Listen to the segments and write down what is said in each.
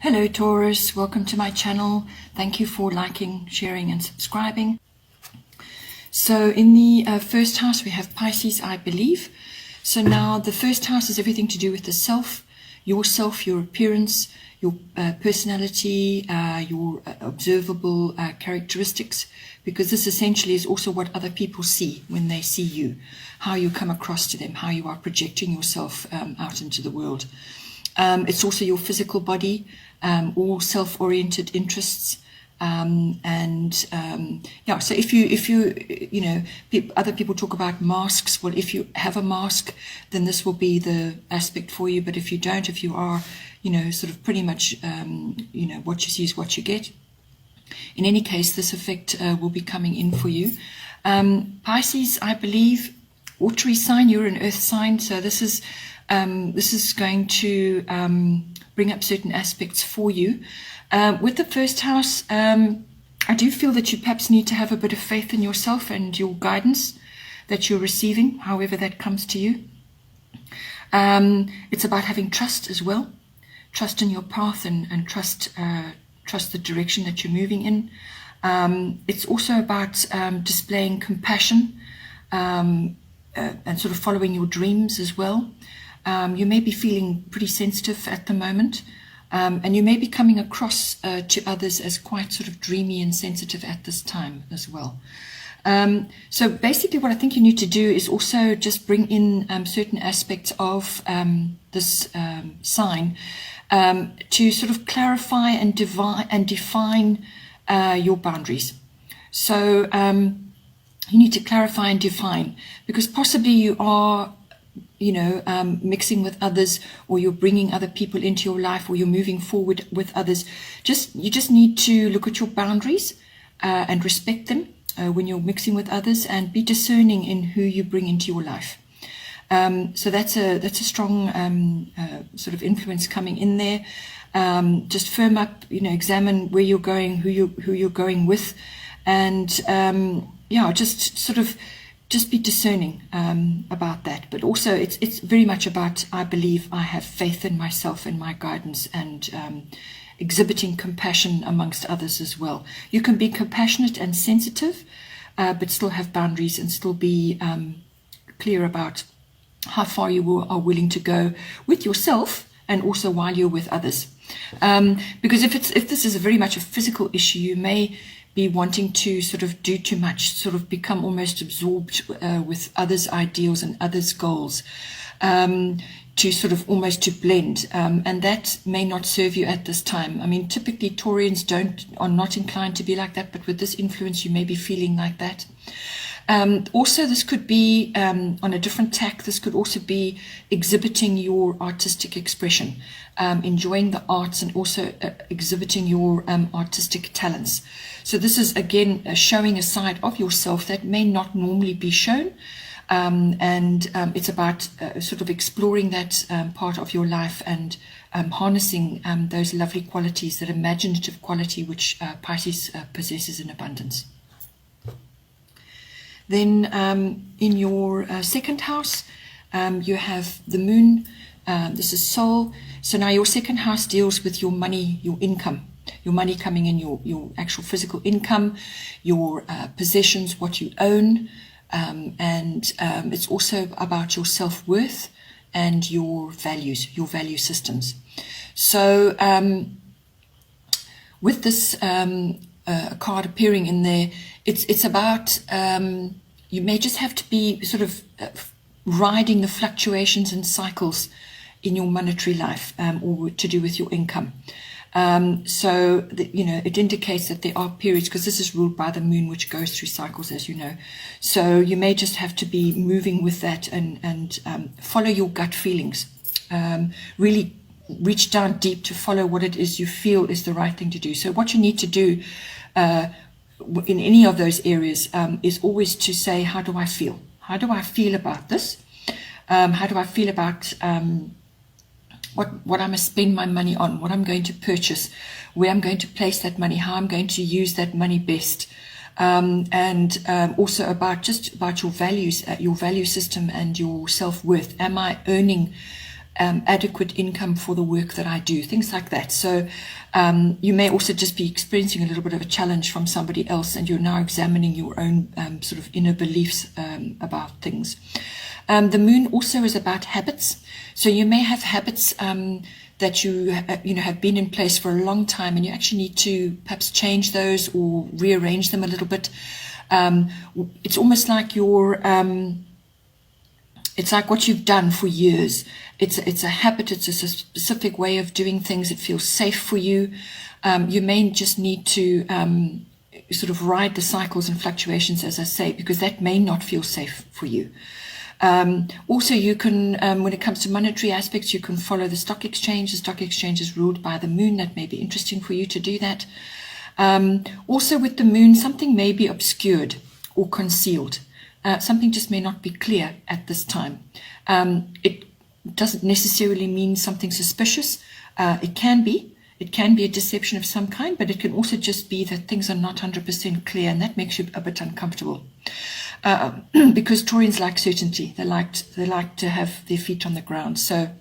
Hello Taurus, welcome to my channel. Thank you for liking, sharing and subscribing. So in the first house we have Pisces, I believe. So now the first house is everything to do with the self, your appearance, your personality, your observable characteristics, because this essentially is also what other people see when they see you, how you come across to them, how you are projecting yourself out into the world. It's also your physical body, all self-oriented interests, yeah. So if you other people talk about masks. Well, if you have a mask, then this will be the aspect for you. But if you don't, if you are, sort of pretty much, what you see is what you get. In any case, this effect will be coming in for you. Pisces, I believe, watery sign. You're an earth sign, so this is going to bring up certain aspects for you. With the first house, I do feel that you perhaps need to have a bit of faith in yourself and your guidance that you're receiving, however that comes to you. It's about having trust as well, trust in your path and trust the direction that you're moving in. It's also about displaying compassion and sort of following your dreams as well. You may be feeling pretty sensitive at the moment, and you may be coming across to others as quite sort of dreamy and sensitive at this time as well. So basically what I think you need to do is also just bring in certain aspects of this sign to sort of clarify and define your boundaries. So you need to clarify and define, because possibly you are mixing with others, or you're bringing other people into your life, or you're moving forward with others. You just need to look at your boundaries and respect them when you're mixing with others, and be discerning in who you bring into your life. So that's a strong sort of influence coming in there. Just firm up, examine where you're going, who you're going with, and just be discerning about that. But also it's very much about, I believe, I have faith in myself and my guidance, and exhibiting compassion amongst others as well. You can be compassionate and sensitive, but still have boundaries, and still be clear about how far you are willing to go with yourself, and also while you're with others. Because if this is very much a physical issue, you may be wanting to sort of do too much, sort of become almost absorbed with others' ideals and others' goals, to sort of almost to blend, and that may not serve you at this time. I mean, typically Taurians are not inclined to be like that, but with this influence you may be feeling like that. Also, this could be on a different tack. This could also be exhibiting your artistic expression, enjoying the arts, and also exhibiting your artistic talents. So this is again showing a side of yourself that may not normally be shown, and it's about sort of exploring that part of your life, and harnessing those lovely qualities, that imaginative quality which Pisces possesses in abundance. Then in your second house, you have the moon. This is soul. So now your second house deals with your money, your income, your money coming in, your actual physical income, your possessions, what you own, and it's also about your self-worth and your values, your value systems. So with this card appearing in there, it's about you may just have to be sort of riding the fluctuations and cycles in your monetary life, or to do with your income. So it indicates that there are periods, because this is ruled by the moon, which goes through cycles, as you know. So you may just have to be moving with that, and follow your gut feelings. Really reach down deep to follow what it is you feel is the right thing to do. So what you need to do in any of those areas is always to say, how do I feel? How do I feel about this? How do I feel about what I'm going to spend my money on, what I'm going to purchase, where I'm going to place that money, how I'm going to use that money best, and also about your values, your value system, and your self-worth. Am I earning adequate income for the work that I do, things like that. So you may also just be experiencing a little bit of a challenge from somebody else, and you're now examining your own sort of inner beliefs about things. The moon also is about habits. So you may have habits that you have been in place for a long time, and you actually need to perhaps change those or rearrange them a little bit. It's almost like it's like what you've done for years. It's a habit. It's a specific way of doing things. It feels safe for you. You may just need to sort of ride the cycles and fluctuations, as I say, because that may not feel safe for you. Also, you can, when it comes to monetary aspects, you can follow the stock exchange. The stock exchange is ruled by the moon. That may be interesting for you to do that. Also, with the moon, something may be obscured or concealed. Something just may not be clear at this time. It doesn't necessarily mean something suspicious. It can be a deception of some kind, but it can also just be that things are not 100% clear, and that makes you a bit uncomfortable. Because Taurians like certainty. They like to have their feet on the ground. So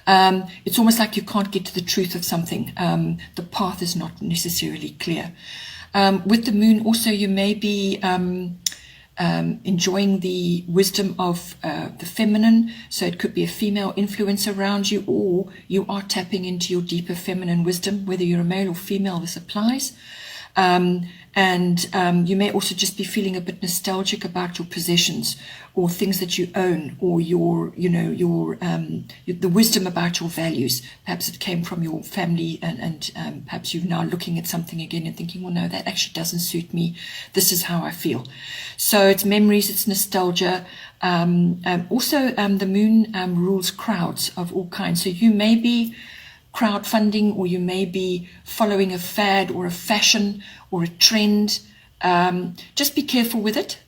it's almost like you can't get to the truth of something. The path is not necessarily clear. With the moon also, you may be enjoying the wisdom of the feminine. So it could be a female influence around you, or you are tapping into your deeper feminine wisdom. Whether you're a male or female, this applies. And you may also just be feeling a bit nostalgic about your possessions or things that you own, or the wisdom about your values. Perhaps it came from your family, and perhaps you're now looking at something again and thinking, well, no, that actually doesn't suit me. This is how I feel. So it's memories, it's nostalgia. Also, the moon rules crowds of all kinds. So you may be crowdfunding, or you may be following a fad or a fashion or a trend. Just be careful with it,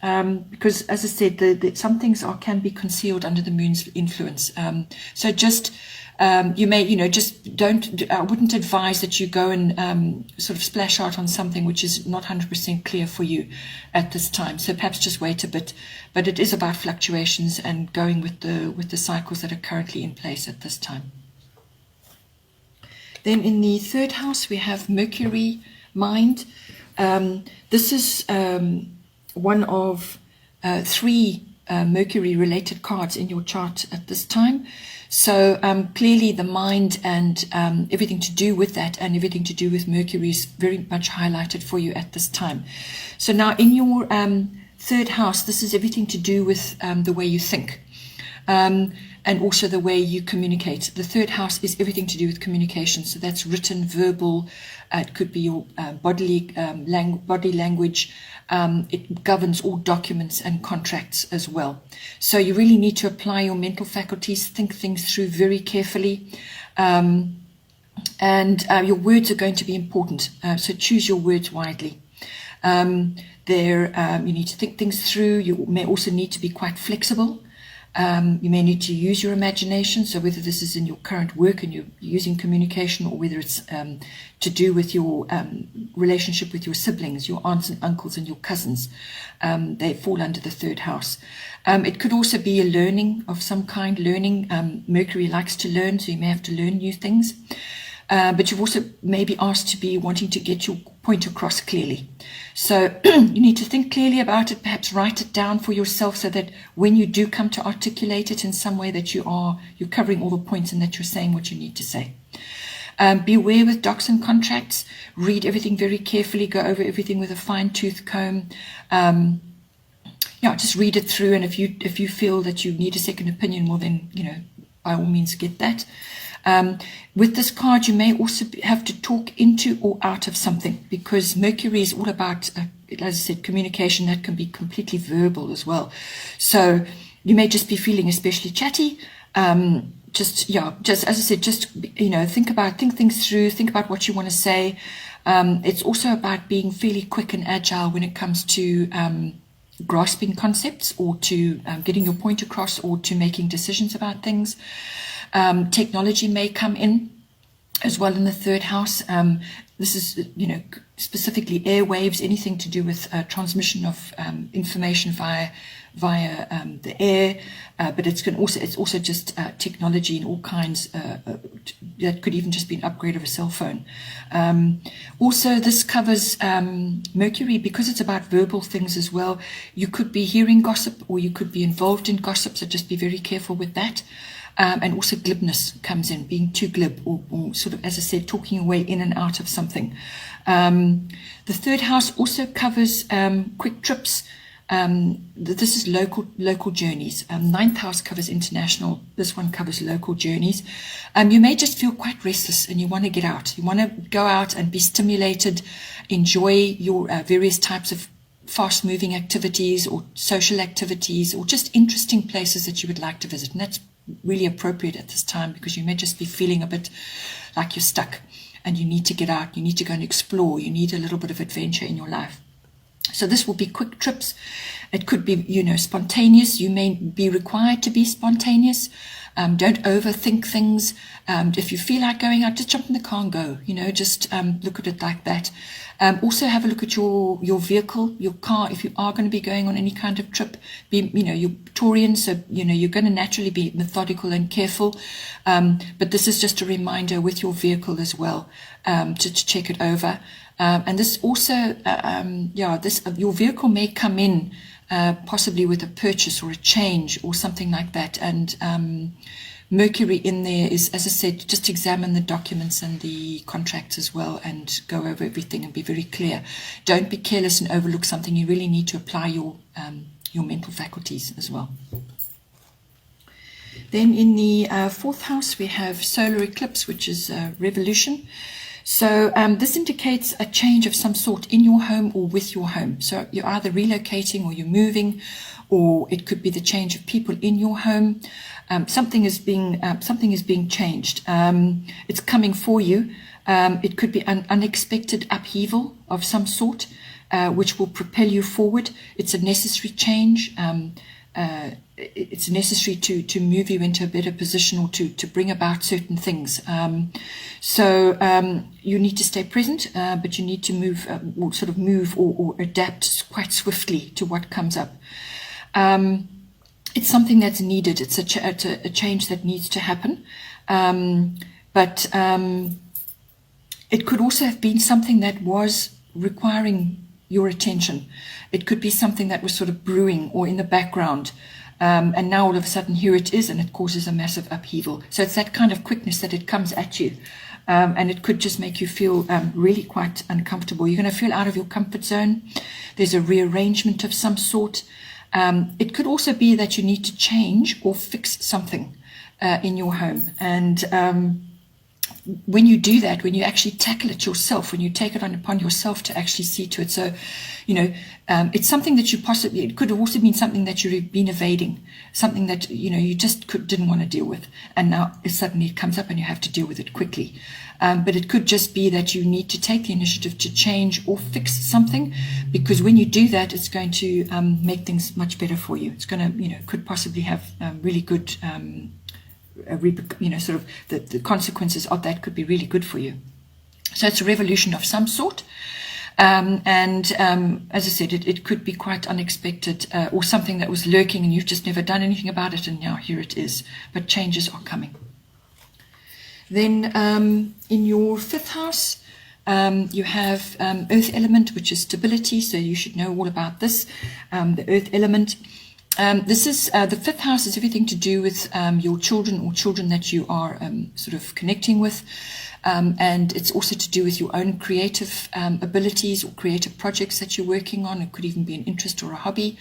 because, as I said, some things can be concealed under the moon's influence. So just you may, just don't. I wouldn't advise that you go and sort of splash out on something which is not 100% clear for you at this time. So perhaps just wait a bit. But it is about fluctuations and going with the cycles that are currently in place at this time. Then in the third house, we have Mercury, mind. This is one of 3 Mercury-related cards in your chart at this time. So clearly the mind and everything to do with that, and everything to do with Mercury, is very much highlighted for you at this time. So now in your third house, this is everything to do with the way you think. And also the way you communicate. The third house is everything to do with communication. So that's written, verbal. It could be your body language. It governs all documents and contracts as well. So you really need to apply your mental faculties, think things through very carefully. And your words are going to be important. So choose your words widely. You need to think things through. You may also need to be quite flexible. You may need to use your imagination. So whether this is in your current work and you're using communication, or whether it's to do with your relationship with your siblings, your aunts and uncles and your cousins, they fall under the third house. It could also be a learning of some kind. Mercury likes to learn, so you may have to learn new things. But you've also maybe asked to be wanting to get your point across clearly. So you need to think clearly about it, perhaps write it down for yourself, so that when you do come to articulate it in some way, that you're covering all the points and that you're saying what you need to say. Beware with docs and contracts. Read everything very carefully. Go over everything with a fine-tooth comb. Just read it through, and if you feel that you need a second opinion, well then, by all means get that. With this card, you may also have to talk into or out of something, because Mercury is all about, as I said, communication. That can be completely verbal as well. So you may just be feeling especially chatty. Just as I said, think things through, think about what you want to say. It's also about being fairly quick and agile when it comes to grasping concepts, or to getting your point across, or to making decisions about things. Technology may come in. as well in the third house. This is, specifically airwaves, anything to do with transmission of information via the air, but it's also just technology and all kinds. That could even just be an upgrade of a cell phone. Also, this covers Mercury, because it's about verbal things as well. You could be hearing gossip, or you could be involved in gossip, so just be very careful with that. And also glibness comes in, being too glib, or sort of, as I said, talking your way in and out of something. The third house also covers quick trips. This is local journeys. Ninth house covers international. This one covers local journeys. You may just feel quite restless and you want to get out. You want to go out and be stimulated, enjoy your various types of fast-moving activities or social activities, or just interesting places that you would like to visit. And that's really appropriate at this time, because you may just be feeling a bit like you're stuck and you need to get out, you need to go and explore, you need a little bit of adventure in your life. So this will be quick trips. It could be, spontaneous. You may be required to be spontaneous. Don't overthink things. If you feel like going out, just jump in the car and go. Just look at it like that. Also have a look at your vehicle, your car. If you are going to be going on any kind of trip, you're Taurian, so you're going to naturally be methodical and careful. But this is just a reminder with your vehicle as well, to check it over. And this also, your vehicle may come in possibly with a purchase or a change or something like that. And Mercury in there is, as I said, just examine the documents and the contracts as well, and go over everything and be very clear. Don't be careless and overlook something. You really need to apply your mental faculties as well. Then in the fourth house, we have solar eclipse, which is revolution. So this indicates a change of some sort in your home or with your home. So you're either relocating or you're moving, or it could be the change of people in your home. Something is being changed. It's coming for you. It could be an unexpected upheaval of some sort, which will propel you forward. It's a necessary change. It's necessary to move you into a better position, or to bring about certain things. So you need to stay present, but you need to move or adapt quite swiftly to what comes up. It's something that's needed. It's a change that needs to happen. But it could also have been something that was requiring your attention. It could be something that was sort of brewing or in the background. And now all of a sudden here it is, and it causes a massive upheaval. So it's that kind of quickness that it comes at you. And it could just make you feel really quite uncomfortable. You're going to feel out of your comfort zone. There's a rearrangement of some sort. It could also be that you need to change or fix something in your home. And when you do that, when you actually tackle it yourself, when you take it upon yourself to actually see to it. So, it's something that it could have also been something that you've been evading, something that, you just didn't want to deal with. And now suddenly it comes up and you have to deal with it quickly. But it could just be that you need to take the initiative to change or fix something, because when you do that, it's going to make things much better for you. It's going to, could possibly have really good, sort of the consequences of that could be really good for you. So it's a revolution of some sort. And as I said, it could be quite unexpected, or something that was lurking and you've just never done anything about it, and now here it is. But changes are coming. Then in your fifth house, you have earth element, which is stability. So you should know all about this, the earth element. This is the fifth house is everything to do with your children or children that you are sort of connecting with. And it's also to do with your own creative abilities or creative projects that you're working on. It could even be an interest or a hobby.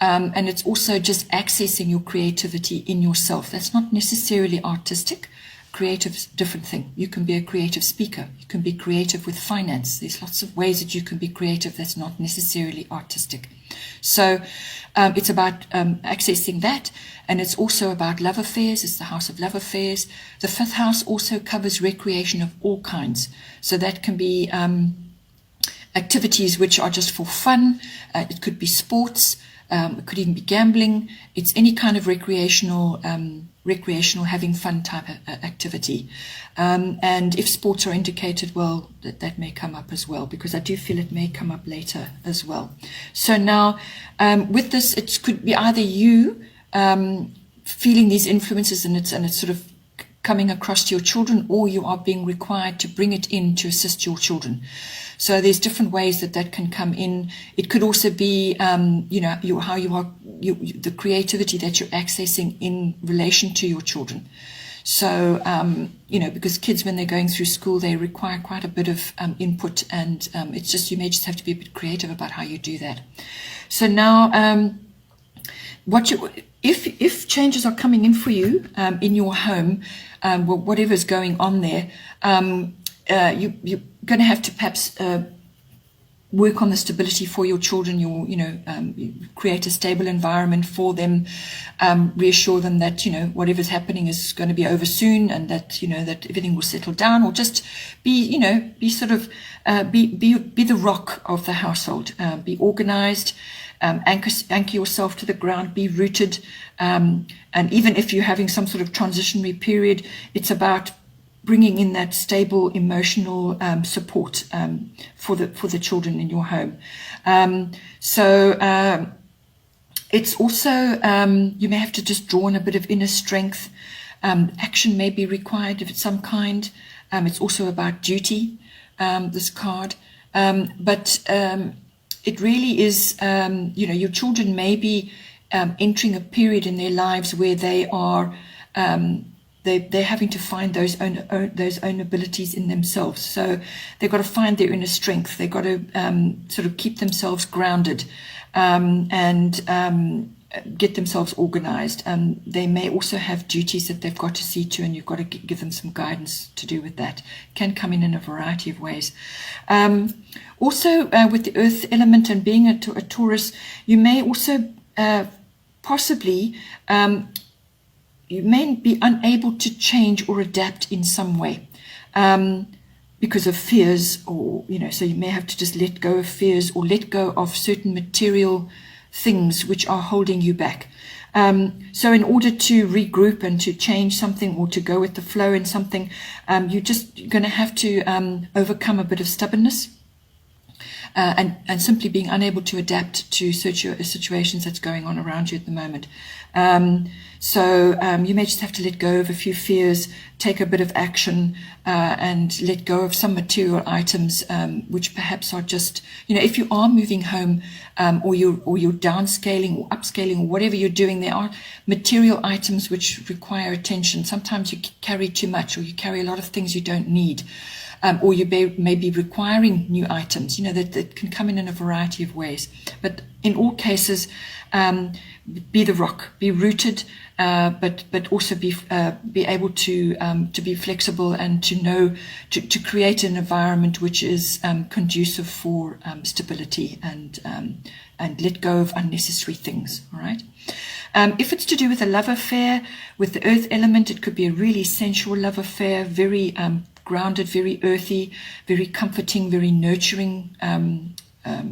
And it's also just accessing your creativity in yourself. That's not necessarily artistic. Creative's a different thing. You can be a creative speaker. You can be creative with finance. There's lots of ways that you can be creative that's not necessarily artistic. So it's about accessing that, and it's also about love affairs. It's the house of love affairs. The fifth house also covers recreation of all kinds. So that can be activities which are just for fun. It could be sports. It could even be gambling. It's any kind of recreational, having fun type of activity. And if sports are indicated, well, that may come up as well, because I do feel it may come up later as well. So now, with this, it could be either you feeling these influences and it's sort of coming across to your children, or you are being required to bring it in to assist your children. So there's different ways that can come in. It could also be, how you are, the creativity that you're accessing in relation to your children. So, because kids, when they're going through school, they require quite a bit of input, and it's just, you may just have to be a bit creative about how you do that. So now, if changes are coming in for you in your home, whatever's going on there, you're going to have to perhaps work on the stability for your children. Create a stable environment for them, reassure them that whatever's happening is going to be over soon, and that that everything will settle down, or just be be the rock of the household. Be organized. Anchor yourself to the ground, be rooted, and even if you're having some sort of transitionary period, it's about bringing in that stable emotional support for the children in your home. It's also, you may have to just draw on a bit of inner strength. Action may be required of some kind. It's also about duty, this card, but it really is, your children may be entering a period in their lives where they are, they're having to find those own abilities in themselves. So they've got to find their inner strength. They've got to sort of keep themselves grounded and get themselves organized. They may also have duties that they've got to see to, and you've got to give them some guidance to do with that. It can come in a variety of ways. Also, with the earth element and being a Taurus, you may also possibly, you may be unable to change or adapt in some way because of fears, or, so you may have to just let go of fears or let go of certain material things which are holding you back. So in order to regroup and to change something or to go with the flow in something, you're going to have to overcome a bit of stubbornness. And simply being unable to adapt to situations that's going on around you at the moment. So you may just have to let go of a few fears, take a bit of action, and let go of some material items which perhaps are just, if you are moving home, or you're downscaling or upscaling or whatever you're doing, there are material items which require attention. Sometimes you carry too much, or you carry a lot of things you don't need. Or you may be requiring new items, that can come in a variety of ways. But in all cases, be the rock, be rooted, but also be able to be flexible and to know to create an environment which is conducive for stability and let go of unnecessary things. All right. If it's to do with a love affair with the earth element, it could be a really sensual love affair, very grounded, very earthy, very comforting, very nurturing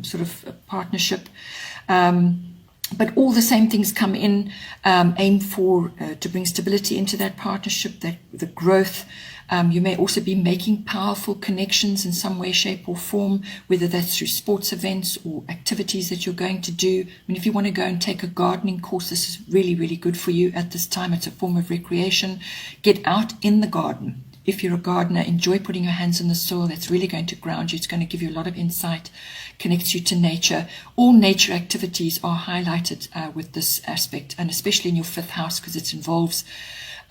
sort of partnership. But all the same things come in, aim for to bring stability into that partnership, the growth. You may also be making powerful connections in some way, shape or form, whether that's through sports events or activities that you're going to do. I mean, if you want to go and take a gardening course, this is really, really good for you at this time. It's a form of recreation. Get out in the garden. If you're a gardener, enjoy putting your hands in the soil. That's really going to ground you. It's going to give you a lot of insight, connects you to nature. All nature activities are highlighted with this aspect, and especially in your fifth house, because it involves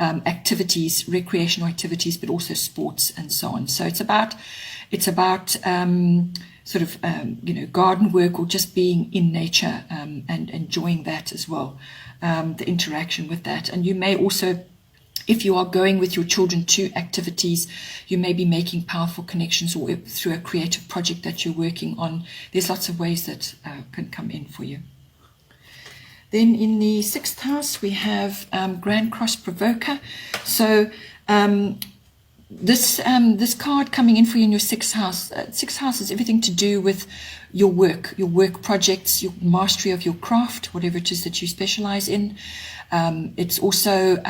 activities, recreational activities, but also sports and so on. So it's about sort of garden work, or just being in nature and enjoying that as well, the interaction with that. And you may also, if you are going with your children to activities, you may be making powerful connections, or through a creative project that you're working on. There's lots of ways that can come in for you. Then in the sixth house, we have Grand Cross Provoker. So This card coming in for you in your sixth house. Sixth house is everything to do with your work projects, your mastery of your craft, whatever it is that you specialize in. It's also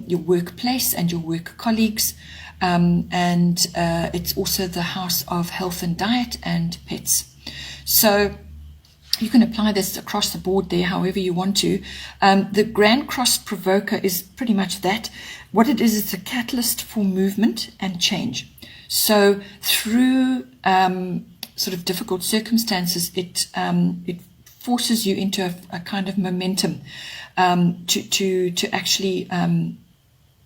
your workplace and your work colleagues. And it's also the house of health and diet and pets. So you can apply this across the board there however you want to. The Grand Cross Provoker is pretty much that. What it is, it's a catalyst for movement and change. So through sort of difficult circumstances, it forces you into a kind of momentum to actually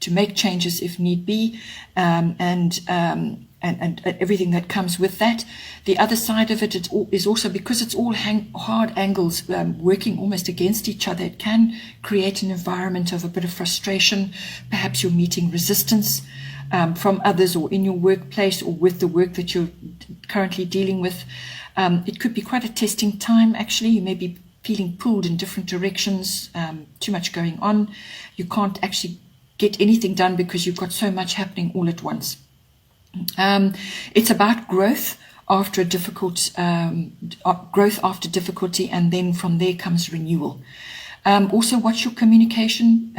to make changes if need be, and everything that comes with that. The other side of it is also, because it's all hard angles working almost against each other, it can create an environment of a bit of frustration. Perhaps you're meeting resistance from others, or in your workplace, or with the work that you're currently dealing with. It could be quite a testing time, actually. You may be feeling pulled in different directions, too much going on. You can't actually get anything done because you've got so much happening all at once. It's about growth after a difficult growth after difficulty, and then from there comes renewal. Also, watch your communication.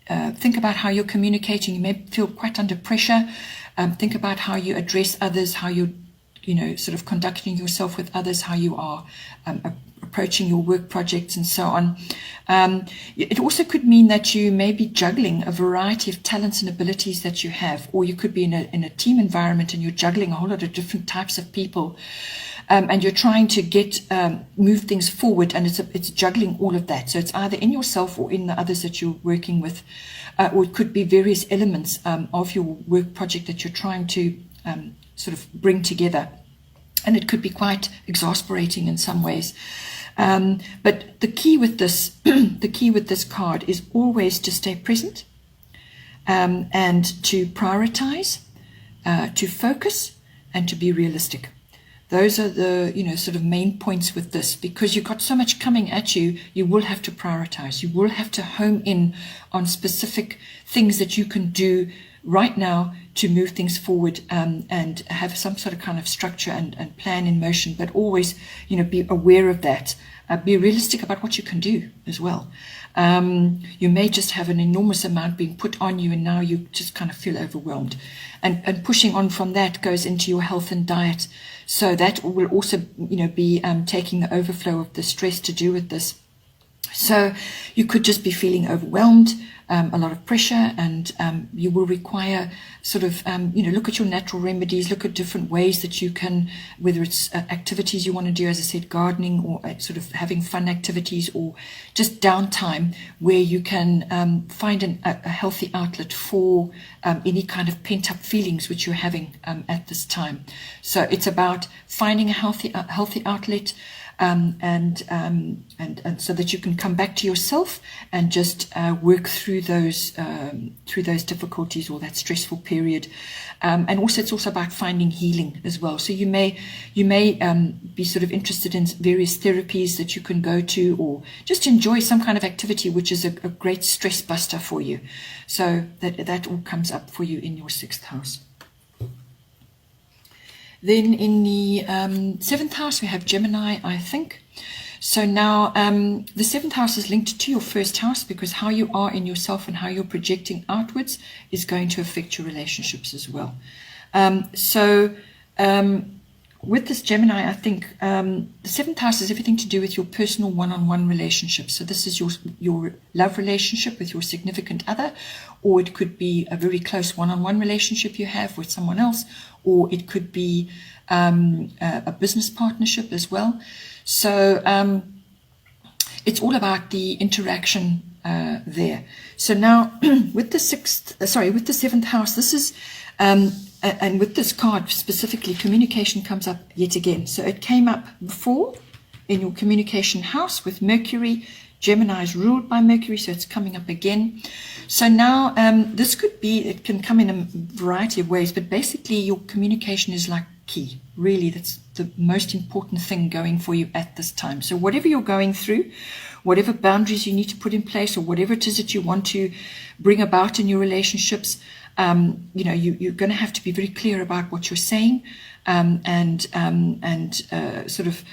Think about how you're communicating. You may feel quite under pressure. Think about how you address others, how you're, sort of conducting yourself with others, how you are approaching your work projects and so on. It also could mean that you may be juggling a variety of talents and abilities that you have, or you could be in a team environment and you're juggling a whole lot of different types of people, and you're trying to move things forward, and it's juggling all of that. So it's either in yourself or in the others that you're working with, or it could be various elements of your work project that you're trying to sort of bring together. And it could be quite exasperating in some ways. But the key with this, card is always to stay present, and to prioritize, to focus, and to be realistic. Those are the, sort of main points with this, because you've got so much coming at you. You will have to prioritize. You will have to home in on specific things that you can do right now to move things forward, and have some sort of kind of structure and plan in motion, but always, be aware of that. Be realistic about what you can do as well. You may just have an enormous amount being put on you, and now you just kind of feel overwhelmed. And pushing on from that goes into your health and diet. So that will also, be taking the overflow of the stress to do with this. So you could just be feeling overwhelmed, a lot of pressure, and you will require sort of, look at your natural remedies, look at different ways that you can, whether it's activities you want to do, as I said, gardening, or sort of having fun activities, or just downtime where you can find a healthy outlet for any kind of pent-up feelings which you're having at this time. So it's about finding a healthy outlet, and so that you can come back to yourself and just work through those difficulties or that stressful period. And also, it's also about finding healing as well. So you may be sort of interested in various therapies that you can go to, or just enjoy some kind of activity which is a great stress buster for you. So that all comes up for you in your sixth house. Then in the seventh house, we have Gemini, I think. So now the seventh house is linked to your first house, because how you are in yourself and how you're projecting outwards is going to affect your relationships as well. With this Gemini, I think the seventh house is everything to do with your personal one-on-one relationships. So this is your love relationship with your significant other, or it could be a very close one-on-one relationship you have with someone else, or it could be a business partnership as well. So it's all about the interaction there. So now with the seventh house, this is and with this card specifically, communication comes up yet again. So it came up before in your communication house with Mercury. Gemini is ruled by Mercury, so it's coming up again. So now this could be, it can come in a variety of ways, but basically your communication is like key. Really, that's the most important thing going for you at this time. So whatever you're going through, whatever boundaries you need to put in place, or whatever it is that you want to bring about in your relationships, you're going to have to be very clear about what you're saying, and sort of,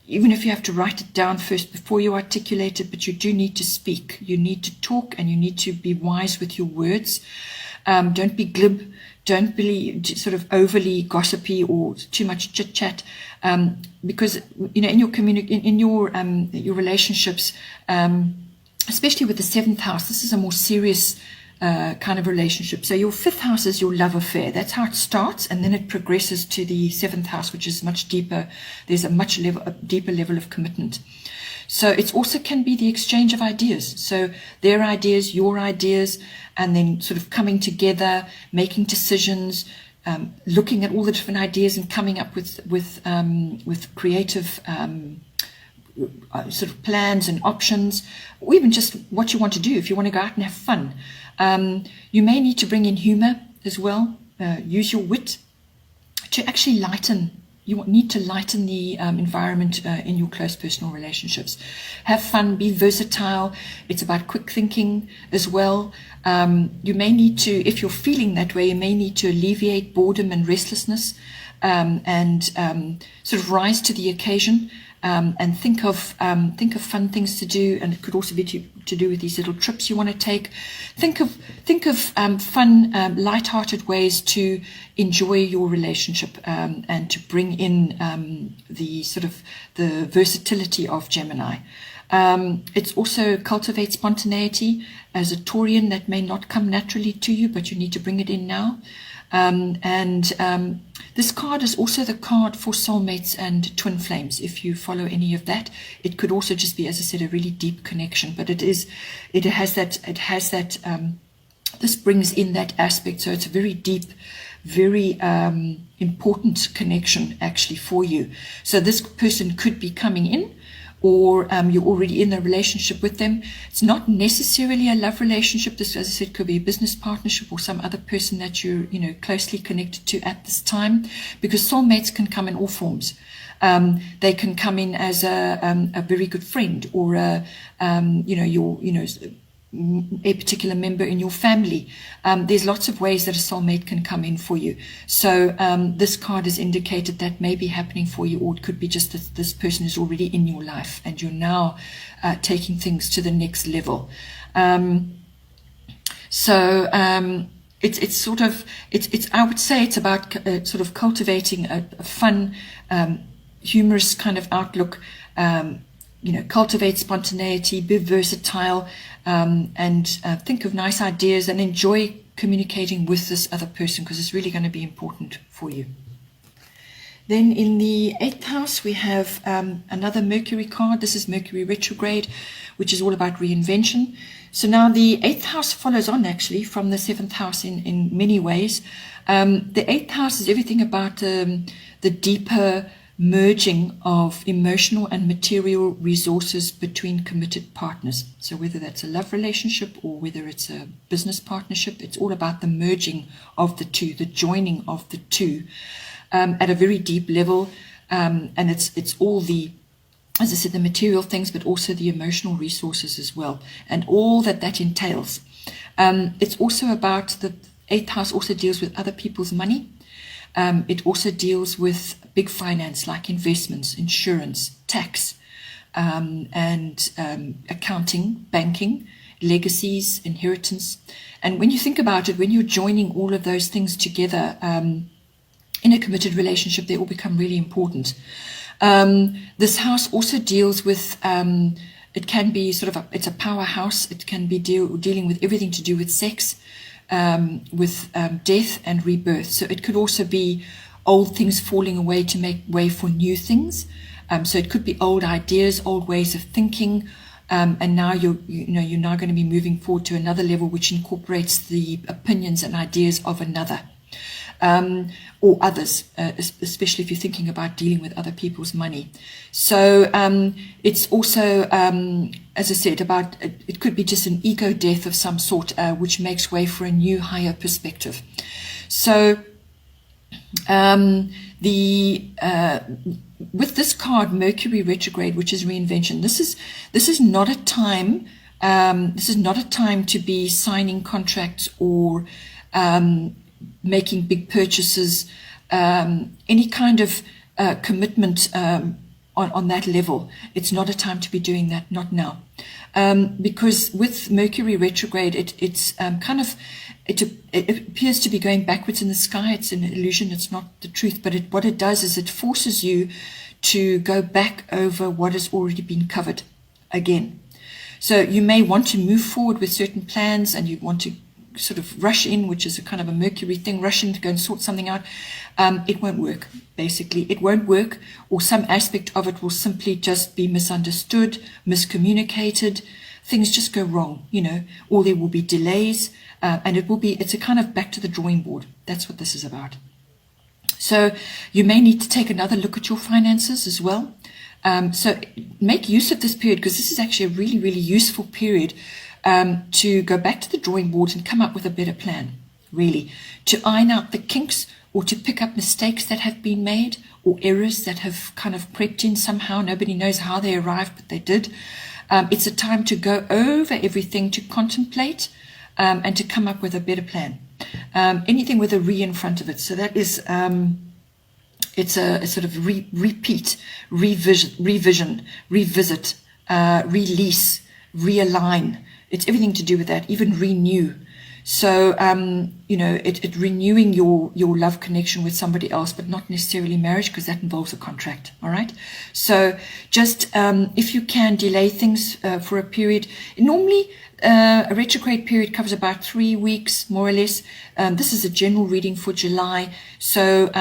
even if you have to write it down first before you articulate it, but you do need to speak. You need to talk, and you need to be wise with your words. Don't be glib. Don't be sort of overly gossipy or too much chit chat, because in your relationships, especially with the 7th house, this is a more serious kind of relationship. So your 5th house is your love affair. That's how it starts, and then it progresses to the 7th house, which is much deeper. There's a deeper level of commitment. So it also can be the exchange of ideas. So their ideas, your ideas, and then sort of coming together, making decisions, looking at all the different ideas and coming up with creative sort of plans and options, or even just what you want to do. If you want to go out and have fun, you may need to bring in humor as well. Use your wit to actually lighten. You need to lighten the environment in your close personal relationships. Have fun, be versatile. It's about quick thinking as well. You may need to, if you're feeling that way, you may need to alleviate boredom and restlessness, and sort of rise to the occasion, and think of fun things to do. And it could also be to do with these little trips you want to take. Think of fun, light-hearted ways to enjoy your relationship, and to bring in the sort of the versatility of Gemini. It also cultivates spontaneity. As a Taurian, that may not come naturally to you, but you need to bring it in now. This card is also the card for soulmates and twin flames. If you follow any of that, it could also just be, as I said, a really deep connection. But it has that. This brings in that aspect, so it's a very deep, very important connection actually for you. So this person could be coming in, or you're already in a relationship with them. It's not necessarily a love relationship. This, as I said, could be a business partnership or some other person that you're closely connected to at this time, because soulmates can come in all forms. They can come in as a very good friend, or a particular member in your family. There's lots of ways that a soulmate can come in for you. So this card has indicated that may be happening for you, or it could be just that this person is already in your life and you're now taking things to the next level. It's sort of, I would say it's about sort of cultivating a fun, humorous kind of outlook. Cultivate spontaneity, be versatile, and think of nice ideas, and enjoy communicating with this other person, because it's really going to be important for you. Then in the 8th house, we have another Mercury card. This is Mercury retrograde, which is all about reinvention. So now the 8th house follows on actually from the 7th house in many ways. The 8th house is everything about the deeper merging of emotional and material resources between committed partners. So whether that's a love relationship or whether it's a business partnership, it's all about the merging of the two, the joining of the two, at a very deep level. And it's all the, as I said, the material things, but also the emotional resources as well, and all that entails. It's also about, the 8th house also deals with other people's money. It also deals with big finance, like investments, insurance, tax, and accounting, banking, legacies, inheritance. And when you think about it, when you're joining all of those things together in a committed relationship, they all become really important. This house also deals with, it can be sort of, it's a powerhouse. It can be dealing with everything to do with sex, with death and rebirth. So it could also be old things falling away to make way for new things. So it could be old ideas, old ways of thinking, and now you're now going to be moving forward to another level, which incorporates the opinions and ideas of another, or others, especially if you're thinking about dealing with other people's money. So it's also, as I said, about, it could be just an ego death of some sort, which makes way for a new, higher perspective. So with this card, Mercury retrograde, which is reinvention, this is not a time to be signing contracts or making big purchases, any kind of commitment on that level. It's not a time to be doing that, not now. Because with Mercury retrograde, it appears to be going backwards in the sky. It's an illusion, it's not the truth, but what it does is it forces you to go back over what has already been covered again. So you may want to move forward with certain plans, and you want to sort of rush in, which is a kind of a Mercury thing, rush in to go and sort something out. It won't work, basically. It won't work, or some aspect of it will simply just be misunderstood, miscommunicated. Things just go wrong, or there will be delays, and it's a kind of back to the drawing board. That's what this is about. So you may need to take another look at your finances as well. So make use of this period, because this is actually a really, really useful period to go back to the drawing board and come up with a better plan, really, to iron out the kinks, or to pick up mistakes that have been made, or errors that have kind of crept in somehow. Nobody knows how they arrived, but they did. It's a time to go over everything, to contemplate, and to come up with a better plan. Anything with a re in front of it. So that is, it's a sort of repeat, revision, revisit, release, realign. It's everything to do with that, even renew. So, it renewing your love connection with somebody else, but not necessarily marriage, because that involves a contract. All right. So just, if you can delay things for a period, normally a retrograde period covers about 3 weeks, more or less. This is a general reading for July. So,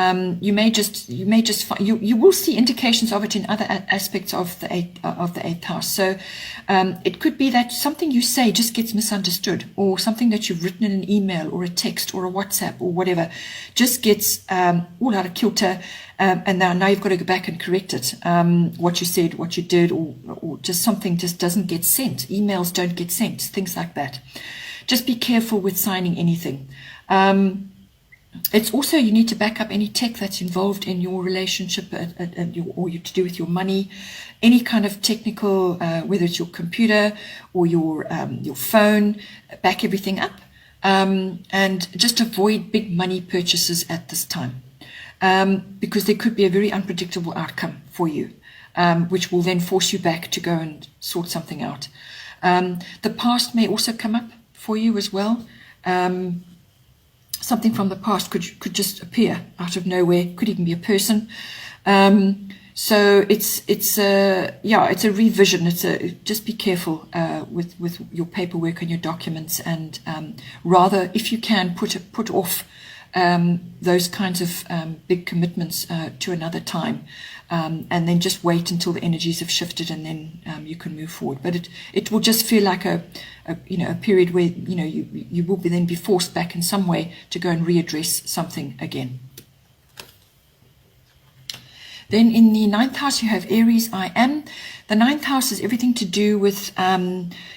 you will see indications of it in other aspects of the eighth house. So, it could be that something you say just gets misunderstood, or something that you've written in an email or a text or a WhatsApp or whatever just gets all out of kilter, and now you've got to go back and correct it. What you said, what you did, or just something just doesn't get sent. Emails don't get sent, things like that. Just be careful with signing anything. It's also, you need to back up any tech that's involved in your relationship, or to do with your money, any kind of technical, whether it's your computer or your phone. Back everything up, and just avoid big money purchases at this time, because there could be a very unpredictable outcome for you, which will then force you back to go and sort something out. The past may also come up for you as well. Something from the past could just appear out of nowhere. Could even be a person. So it's a revision. Just be careful with your paperwork and your documents, and rather, if you can, put off those kinds of big commitments to another time, and then just wait until the energies have shifted, and then you can move forward. But it will just feel like a period where you will then be forced back in some way to go and readdress something again. Then in the 9th house, you have Aries, I am. The 9th house is everything to do with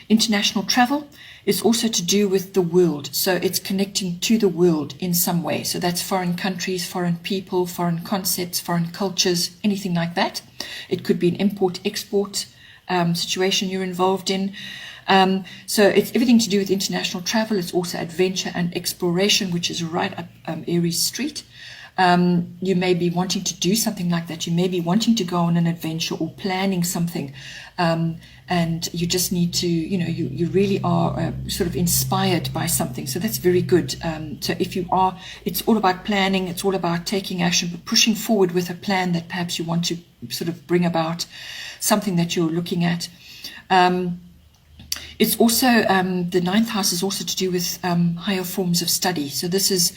international travel. It's also to do with the world. So it's connecting to the world in some way. So that's foreign countries, foreign people, foreign concepts, foreign cultures, anything like that. It could be an import-export situation you're involved in. So it's everything to do with international travel. It's also adventure and exploration, which is right up Aries Street. You may be wanting to do something like that. You may be wanting to go on an adventure or planning something, and you just need to, you really are sort of inspired by something. So that's very good. So if you are, it's all about planning. It's all about taking action, but pushing forward with a plan that perhaps you want to sort of bring about, something that you're looking at. It's also, the 9th house is also to do with higher forms of study. So this is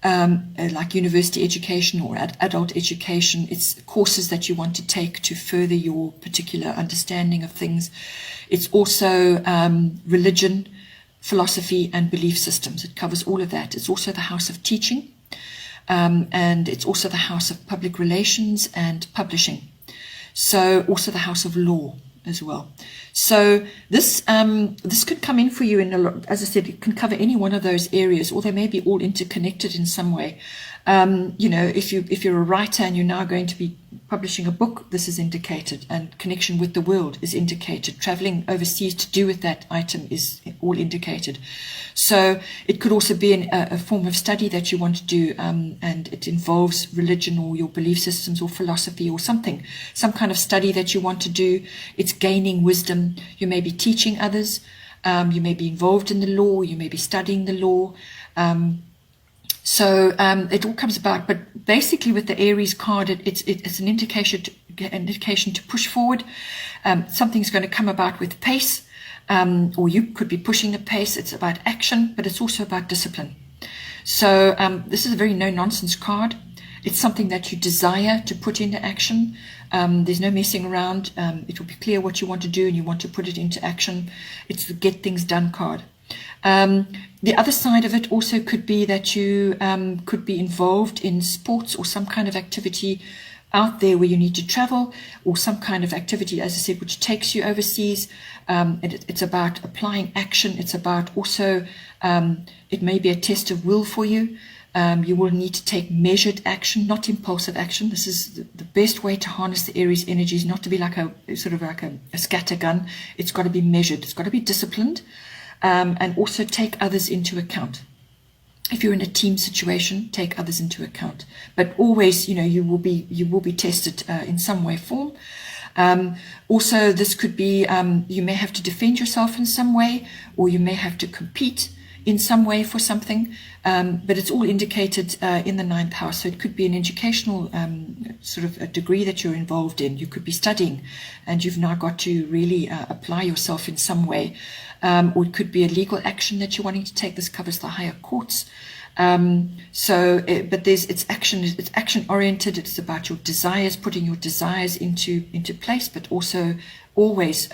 like university education or adult education. It's courses that you want to take to further your particular understanding of things. It's also religion, philosophy, and belief systems. It covers all of that. It's also the house of teaching, and it's also the house of public relations and publishing. So also the house of law as well. So this could come in for you in a lot. As I said, it can cover any one of those areas, or they may be all interconnected in some way. If you're a writer and you're now going to be publishing a book, this is indicated, and connection with the world is indicated. Traveling overseas to do with that item is all indicated. So it could also be a form of study that you want to do, and it involves religion or your belief systems or philosophy or something, some kind of study that you want to do. It's gaining wisdom. You may be teaching others. You may be involved in the law. You may be studying the law. So it all comes about, but basically with the Aries card, it's an indication to push forward. Something's going to come about with pace, or you could be pushing the pace. It's about action, but it's also about discipline. So this is a very no-nonsense card. It's something that you desire to put into action. There's no messing around. It will be clear what you want to do, and you want to put it into action. It's the get things done card. The other side of it also could be that you could be involved in sports or some kind of activity out there where you need to travel, or some kind of activity, as I said, which takes you overseas. It's about applying action. It's about also, it may be a test of will for you. You will need to take measured action, not impulsive action. This is the best way to harness the Aries energies, not to be like a scattergun. It's got to be measured. It's got to be disciplined. And also take others into account. If you're in a team situation, take others into account. But always, you will be tested in some way, form. Also, this could be you may have to defend yourself in some way, or you may have to compete in some way for something. But it's all indicated in the 9th house. So it could be an educational sort of a degree that you're involved in. You could be studying, and you've now got to really apply yourself in some way. Or it could be a legal action that you're wanting to take. This covers the higher courts. But it's action oriented. It's about your desires, putting your desires into place, but also always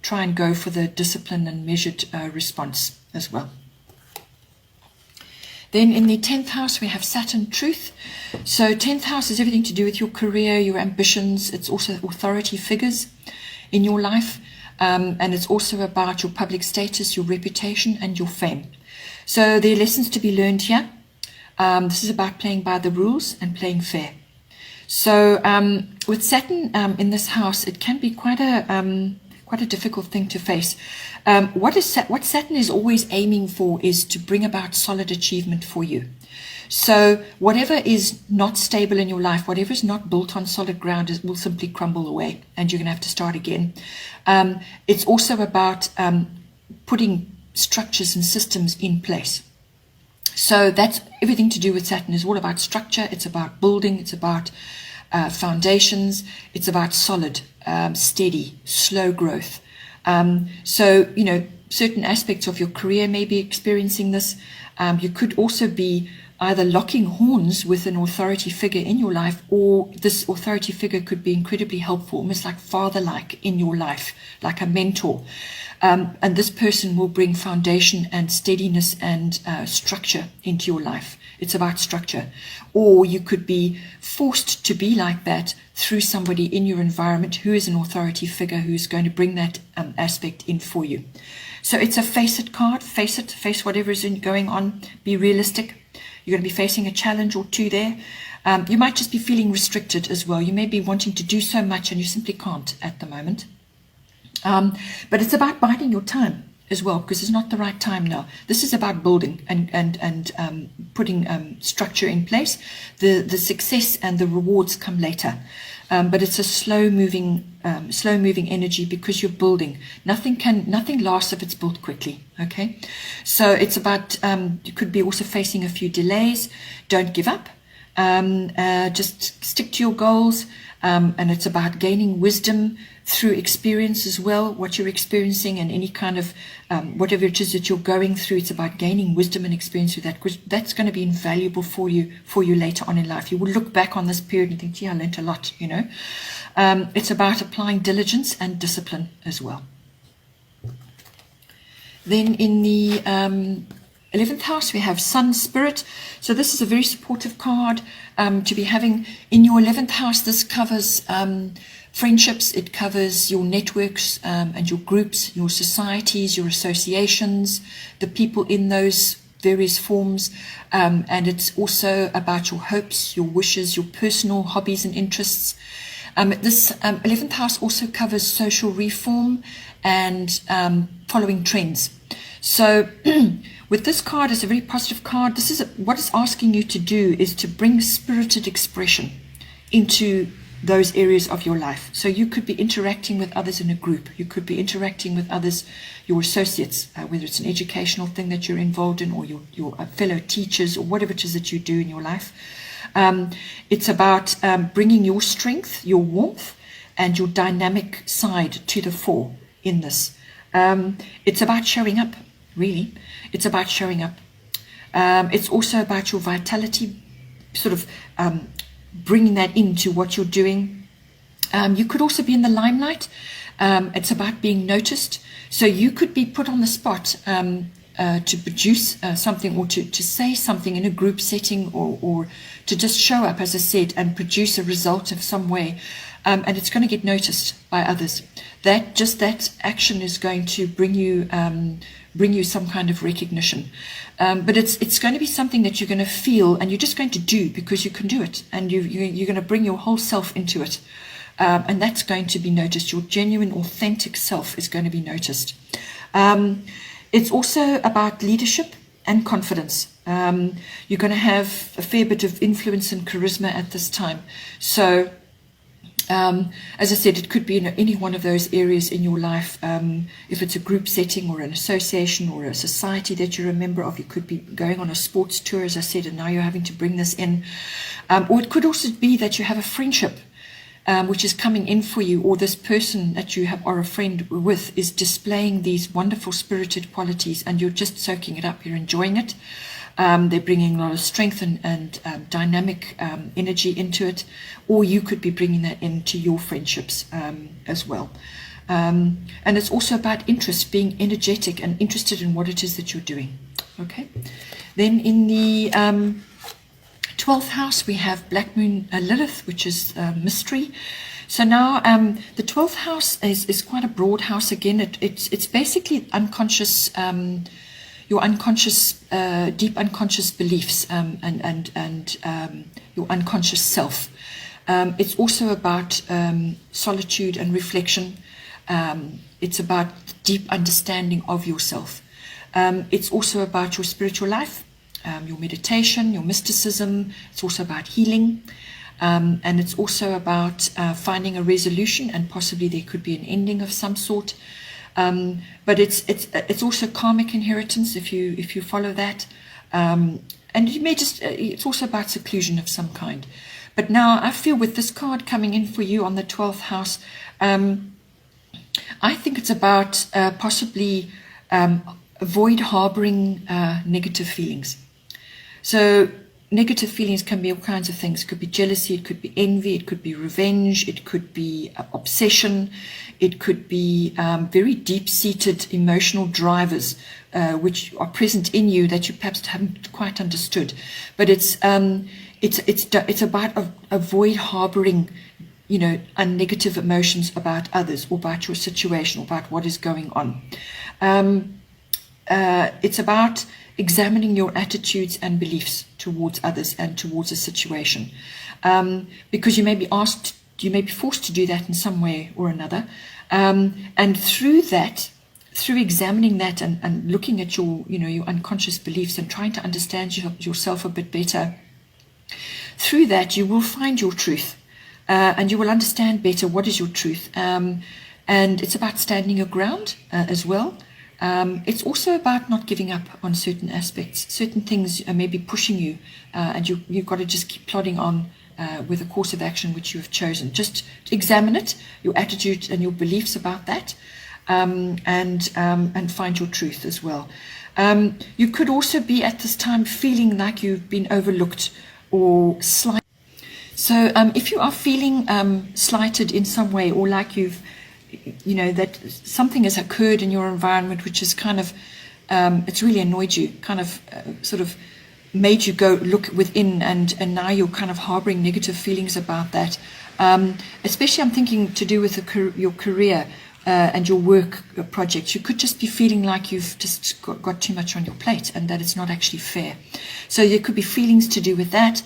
try and go for the discipline and measured response as well. Then in the 10th house, we have Saturn Truth. So 10th house is everything to do with your career, your ambitions. It's also authority figures in your life. And it's also about your public status, your reputation, and your fame. So there are lessons to be learned here. This is about playing by the rules and playing fair. So with Saturn in this house, it can be quite a difficult thing to face. What Saturn is always aiming for is to bring about solid achievement for you. So whatever is not stable in your life, whatever is not built on solid ground, will simply crumble away, and you're going to have to start again. It's also about putting structures and systems in place. So that's everything to do with Saturn. Is all about structure. It's about building. It's about foundations. It's about solid, steady, slow growth. So certain aspects of your career may be experiencing this. You could also be either locking horns with an authority figure in your life, or this authority figure could be incredibly helpful, almost like father-like in your life, like a mentor. And this person will bring foundation and steadiness and structure into your life. It's about structure. Or you could be forced to be like that through somebody in your environment who is an authority figure who's going to bring that aspect in for you. So it's a face it card. Face it. Face whatever is going on. Be realistic. You're going to be facing a challenge or two there. You might just be feeling restricted as well. You may be wanting to do so much and you simply can't at the moment. But it's about biding your time as well, because it's not the right time now. This is about building and putting structure in place. The success and the rewards come later. But it's a slow-moving energy because you're building. Nothing lasts if it's built quickly. Okay, so it's about you could be also facing a few delays. Don't give up. Just stick to your goals. And it's about gaining wisdom through experience as well, what you're experiencing and any kind of whatever it is that you're going through. It's about gaining wisdom and experience with that, because that's going to be invaluable for you later on in life. You will look back on this period and think, gee, I learned a lot, It's about applying diligence and discipline as well. Then in the 11th house, we have Sun Spirit. So this is a very supportive card to be having in your 11th house. This covers friendships. It covers your networks and your groups, your societies, your associations, the people in those various forms, and it's also about your hopes, your wishes, your personal hobbies and interests. This 11th house also covers social reform and following trends. So with this card, it's a very positive card. This is what it's asking you to do is to bring spirited expression into those areas of your life. So you could be interacting with others in a group. You could be interacting with others, your associates, whether it's an educational thing that you're involved in, or your fellow teachers, or whatever it is that you do in your life. It's about bringing your strength, your warmth, and your dynamic side to the fore in this. It's about showing up, really. It's about showing up. It's also about your vitality, sort of bringing that into what you're doing. You could also be in the limelight. It's about being noticed. So you could be put on the spot to produce something, or to say something in a group setting, or to just show up, as I said, and produce a result of some way. And it's going to get noticed by others. That action is going to bring you some kind of recognition. But it's going to be something that you're going to feel, and you're just going to do because you can do it, and you're going to bring your whole self into it. And that's going to be noticed. Your genuine, authentic self is going to be noticed. It's also about leadership and confidence. You're going to have a fair bit of influence and charisma at this time. So, as I said, it could be in any one of those areas in your life. If it's a group setting, or an association, or a society that you're a member of, you could be going on a sports tour, as I said, and now you're having to bring this in. Or it could also be that you have a friendship which is coming in for you, or this person that you are a friend with is displaying these wonderful spirited qualities, and you're just soaking it up, you're enjoying it. They're bringing a lot of strength and dynamic energy into it, or you could be bringing that into your friendships as well. And it's also about interest, being energetic and interested in what it is that you're doing. Okay. Then in the 12th house, we have Black Moon Lilith, which is mystery. So now the 12th house is quite a broad house again. It's basically unconscious, your unconscious, deep unconscious beliefs and your unconscious self. It's also about solitude and reflection. It's about deep understanding of yourself. It's also about your spiritual life. Your meditation, your mysticism. It's also about healing, and it's also about finding a resolution, and possibly there could be an ending of some sort. But it's also karmic inheritance if you follow that, and you may it's also about seclusion of some kind. But now I feel with this card coming in for you on the 12th house, I think it's about possibly avoid harboring negative feelings. So negative feelings can be all kinds of things. It could be jealousy, it could be envy, it could be revenge, it could be obsession, it could be very deep-seated emotional drivers which are present in you that you perhaps haven't quite understood. But it's about avoid harboring, negative emotions about others, or about your situation, or about what is going on. It's about examining your attitudes and beliefs towards others and towards a situation, because you may be forced to do that in some way or another, and through examining that and looking at your unconscious beliefs and trying to understand yourself a bit better, through that you will find your truth, and you will understand better what is your truth, and it's about standing your ground as well. It's also about not giving up on certain aspects. Certain things may be pushing you, and you've got to just keep plodding on with a course of action which you have chosen. Just examine it, your attitude and your beliefs about that, and find your truth as well. You could also be at this time feeling like you've been overlooked or slighted. So if you are feeling slighted in some way, or like that something has occurred in your environment which is kind of, it's really annoyed you, kind of sort of made you go look within, and now you're kind of harboring negative feelings about that. Especially I'm thinking to do with your career, and your work projects. You could just be feeling like you've just got too much on your plate and that it's not actually fair. So there could be feelings to do with that.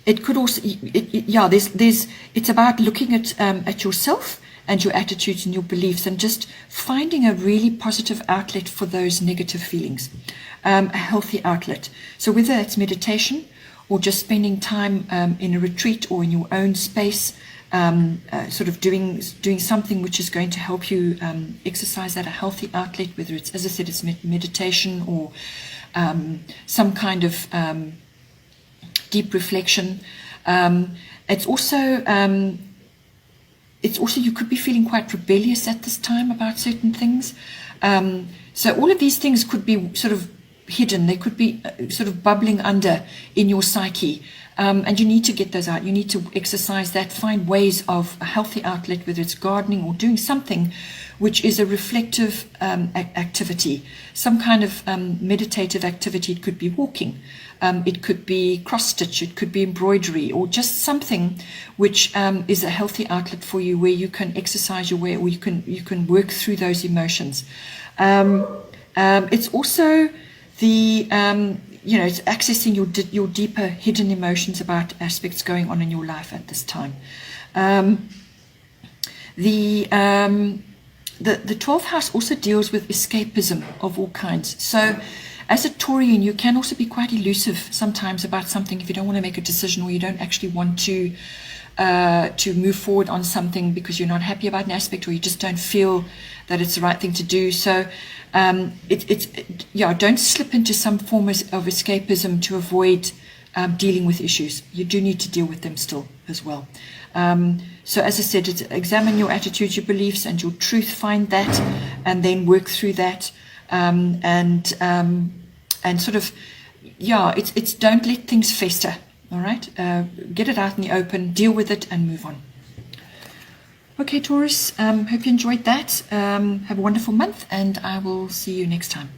It could also, it's about looking at yourself and your attitudes and your beliefs and just finding a really positive outlet for those negative feelings, a healthy outlet. So whether it's meditation or just spending time in a retreat or in your own space, sort of doing something which is going to help you exercise at a healthy outlet, whether it's, as I said, it's meditation or some kind of deep reflection. It's also you could be feeling quite rebellious at this time about certain things. So all of these things could be sort of hidden. They could be sort of bubbling under in your psyche. And you need to get those out. You need to exercise that, find ways of a healthy outlet, whether it's gardening or doing something which is a reflective activity, some kind of meditative activity. It could be walking, it could be cross-stitch, it could be embroidery, or just something which is a healthy outlet for you where you can exercise your way, or you can work through those emotions. It's also the it's accessing your deeper hidden emotions about aspects going on in your life at this time. The 12th house also deals with escapism of all kinds. So as a Taurian, you can also be quite elusive sometimes about something if you don't want to make a decision, or you don't actually want to move forward on something because you're not happy about an aspect, or you just don't feel that it's the right thing to do. So don't slip into some form of escapism to avoid dealing with issues. You do need to deal with them still as well. So as I said, examine your attitudes, your beliefs, and your truth. Find that, and then work through that. And sort of, it's don't let things fester. All right, get it out in the open, deal with it, and move on. Okay, Taurus, hope you enjoyed that. Have a wonderful month, and I will see you next time.